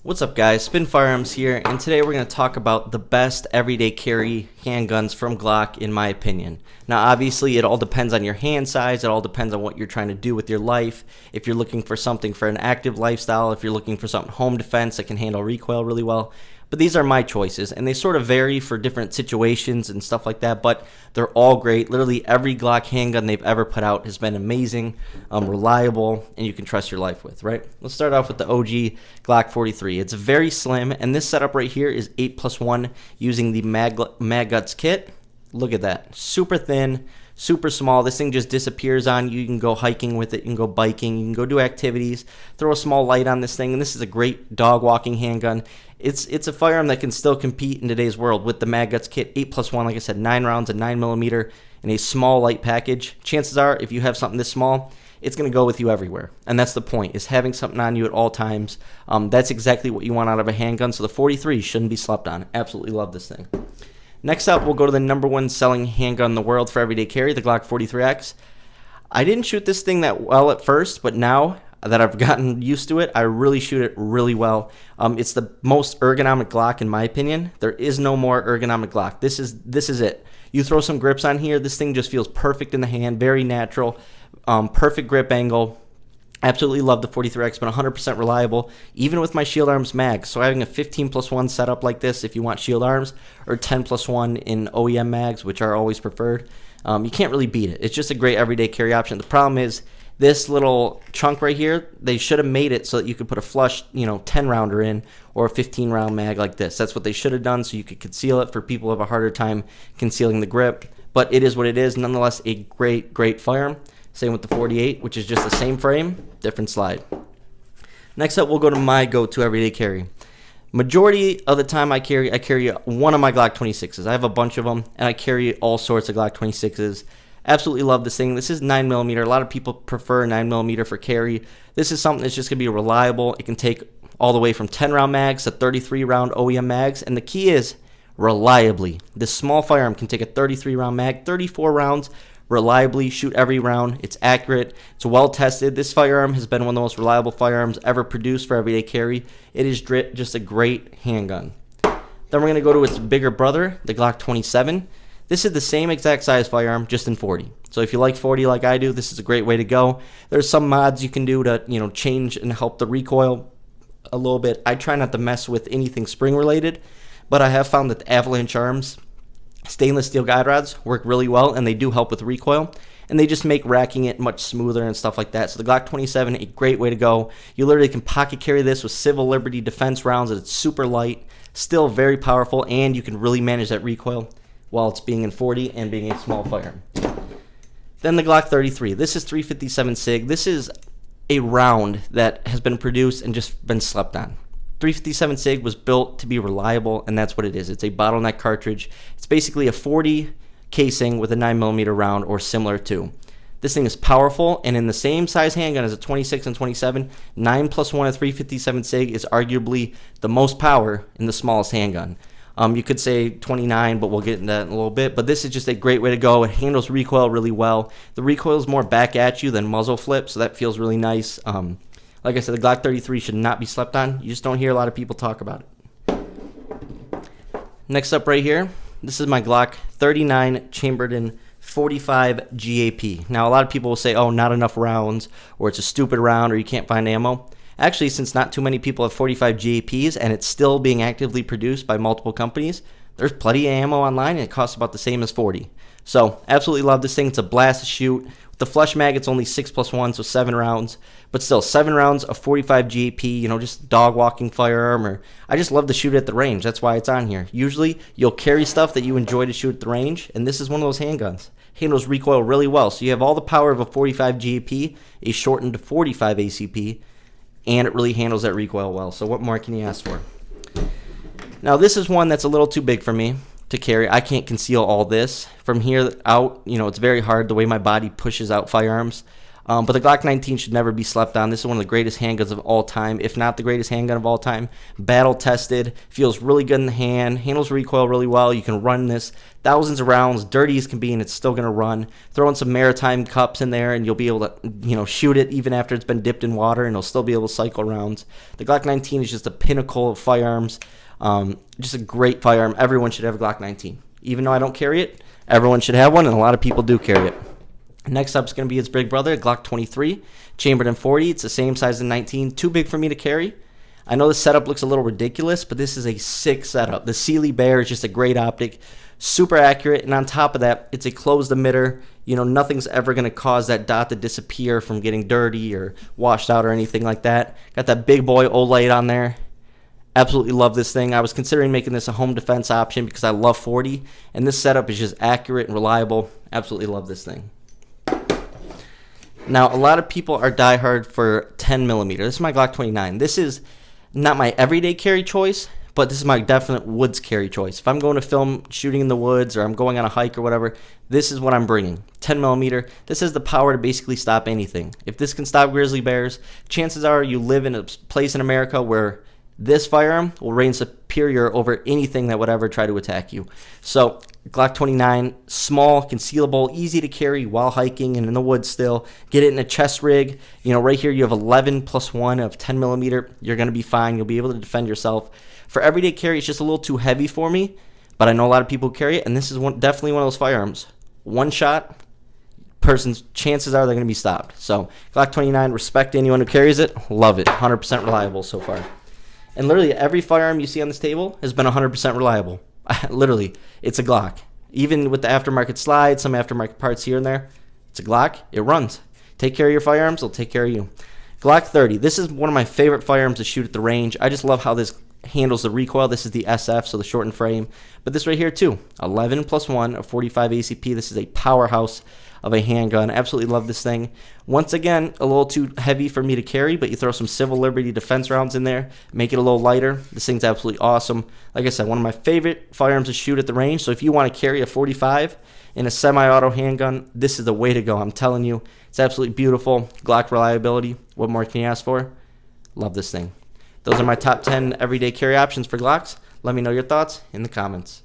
What's up, guys? Spin Firearms here, and today we're going to talk about the best everyday carry handguns from Glock, in my opinion. Now, obviously, it all depends on your hand size. It all depends on what you're trying to do with your life. If you're looking for something for an active lifestyle, if you're looking for something home defense that can handle recoil really well. But these are my choices, and they sort of vary for different situations and stuff like that, but they're all great. Literally every Glock handgun they've ever put out has been amazing, reliable, and you can trust your life with, right? Let's start off with the OG Glock 43. It's very slim, and this setup right here is 8+1 using the Magguts kit. Look at that. Super thin, super small. This thing just disappears on you. You can go hiking with it. You can go biking. You can go do activities. Throw a small light on this thing, and this is a great dog walking handgun. It's a firearm that can still compete in today's world with the Magguts kit. 8+1, like I said, 9 rounds, a 9mm, in a small light package. Chances are, if you have something this small, it's going to go with you everywhere. And that's the point, is having something on you at all times. That's exactly what you want out of a handgun. So the 43 shouldn't be slept on. Absolutely love this thing. Next up, we'll go to the #1 selling handgun in the world for everyday carry, the Glock 43X. I didn't shoot this thing that well at first, but now that I've gotten used to it, I really shoot it really well. It's the most ergonomic Glock in my opinion. There is no more ergonomic Glock. This is it. You throw some grips on here, this thing just feels perfect in the hand, very natural, perfect grip angle. Absolutely love the 43X, but 100% reliable, even with my Shield Arms mag. So having a 15+1 setup like this, if you want Shield Arms, or 10+1 in OEM mags, which are always preferred, you can't really beat it. It's just a great everyday carry option. The problem is, this little chunk right here, they should have made it so that you could put a flush, 10-rounder in, or a 15-round mag like this. That's what they should have done, so you could conceal it for people who have a harder time concealing the grip. But it is what it is. Nonetheless, a great, great firearm. Same with the 48, which is just the same frame, different slide. Next up, we'll go to my go-to everyday carry. Majority of the time I carry one of my Glock 26s. I have a bunch of them, and I carry all sorts of Glock 26s. Absolutely love this thing. This is 9mm. A lot of people prefer 9mm for carry. This is something that's just going to be reliable. It can take all the way from 10-round mags to 33-round OEM mags, and the key is reliably. This small firearm can take a 33-round mag, 34 rounds, reliably shoot every round. It's accurate. It's well tested. This firearm has been one of the most reliable firearms ever produced for everyday carry. It is just a great handgun. Then we're going to go to its bigger brother, the Glock 27. This is the same exact size firearm, just in 40. So if you like 40 like I do, this is a great way to go. There's some mods you can do to change and help the recoil a little bit. I try not to mess with anything spring related, but I have found that the Avalanche Arms stainless steel guide rods work really well, and they do help with recoil, and they just make racking it much smoother and stuff like that. So the Glock 27, a great way to go. You literally can pocket carry this with Civil Liberty defense rounds, and it's super light, still very powerful, and you can really manage that recoil while it's being in 40 and being a small firearm. Then the Glock 33. This is 357 SIG. This is a round that has been produced and just been slept on. 357 SIG was built to be reliable, and that's what it is. It's a bottleneck cartridge. It's basically a 40 casing with a 9mm round or similar to. This thing is powerful, and in the same size handgun as a 26 and 27, 9+1 of 357 SIG is arguably the most power in the smallest handgun. You could say 29, but we'll get into that in a little bit. But this is just a great way to go. It handles recoil really well. The recoil is more back at you than muzzle flip, so that feels really nice. Like I said, the Glock 33 should not be slept on. You just don't hear a lot of people talk about it. Next up right here, this is my Glock 39 chambered in 45 GAP. Now, a lot of people will say, oh, not enough rounds, or it's a stupid round, or you can't find ammo. Actually, since not too many people have 45 GAPs and it's still being actively produced by multiple companies, there's plenty of ammo online, and it costs about the same as 40. So, absolutely love this thing. It's a blast to shoot. With the flush mag, it's only 6+1, so 7 rounds. But still, 7 rounds of 45 GAP, just dog walking firearm. Or I just love to shoot at the range. That's why it's on here. Usually, you'll carry stuff that you enjoy to shoot at the range, and this is one of those handguns. Handles recoil really well. So you have all the power of a 45 GAP, a shortened 45 ACP, and it really handles that recoil well. So what more can you ask for? Now, this is one that's a little too big for me to carry. I can't conceal all this. From here out, it's very hard the way my body pushes out firearms. But the Glock 19 should never be slept on. This is one of the greatest handguns of all time, if not the greatest handgun of all time. Battle tested, feels really good in the hand, handles recoil really well. You can run this thousands of rounds, dirty as can be, and it's still going to run. Throw in some maritime cups in there, and you'll be able to, shoot it even after it's been dipped in water, and it'll still be able to cycle rounds. The Glock 19 is just a pinnacle of firearms. Just a great firearm. Everyone should have a Glock 19. Even though I don't carry it, everyone should have one, and a lot of people do carry it. Next up is going to be its big brother, Glock 23, chambered in 40. It's the same size as 19. Too big for me to carry. I know the setup looks a little ridiculous, but this is a sick setup. The Sealy Bear is just a great optic, super accurate, and on top of that, it's a closed emitter. Nothing's ever going to cause that dot to disappear from getting dirty or washed out or anything like that. Got that big boy OLED on there. Absolutely love this thing. I was considering making this a home defense option because I love 40, and this setup is just accurate and reliable. Absolutely love this thing. Now, a lot of people are diehard for 10 millimeter. This is my Glock 29. This is not my everyday carry choice, but this is my definite woods carry choice. If I'm going to film shooting in the woods or I'm going on a hike or whatever, this is what I'm bringing. 10 millimeter. This has the power to basically stop anything. If this can stop grizzly bears, chances are you live in a place in America where this firearm will reign superior over anything that would ever try to attack you. So, Glock 29, small, concealable, easy to carry while hiking and in the woods still. Get it in a chest rig. Right here you have 11 plus 1 of 10 millimeter. You're going to be fine. You'll be able to defend yourself. For everyday carry, it's just a little too heavy for me, but I know a lot of people carry it, and this is definitely one of those firearms. One shot, person's chances are they're going to be stopped. So, Glock 29, respect anyone who carries it. Love it. 100% reliable so far. And literally every firearm you see on this table has been 100% reliable. Literally, it's a Glock. Even with the aftermarket slides, some aftermarket parts here and there, it's a Glock. It runs. Take care of your firearms, they'll take care of you. Glock 30. This is one of my favorite firearms to shoot at the range. I just love how this handles the recoil. This is the SF, so the shortened frame. But this right here too, 11 plus 1 of 45 ACP. This is a powerhouse of a handgun. Absolutely love this thing. Once again, a little too heavy for me to carry, but you throw some Civil Liberty defense rounds in there, make it a little lighter. This thing's absolutely awesome. Like I said, one of my favorite firearms to shoot at the range. So if you want to carry a 45 in a semi-auto handgun, this is the way to go. I'm telling you, it's absolutely beautiful. Glock reliability. What more can you ask for? Love this thing. Those are my top 10 everyday carry options for Glocks. Let me know your thoughts in the comments.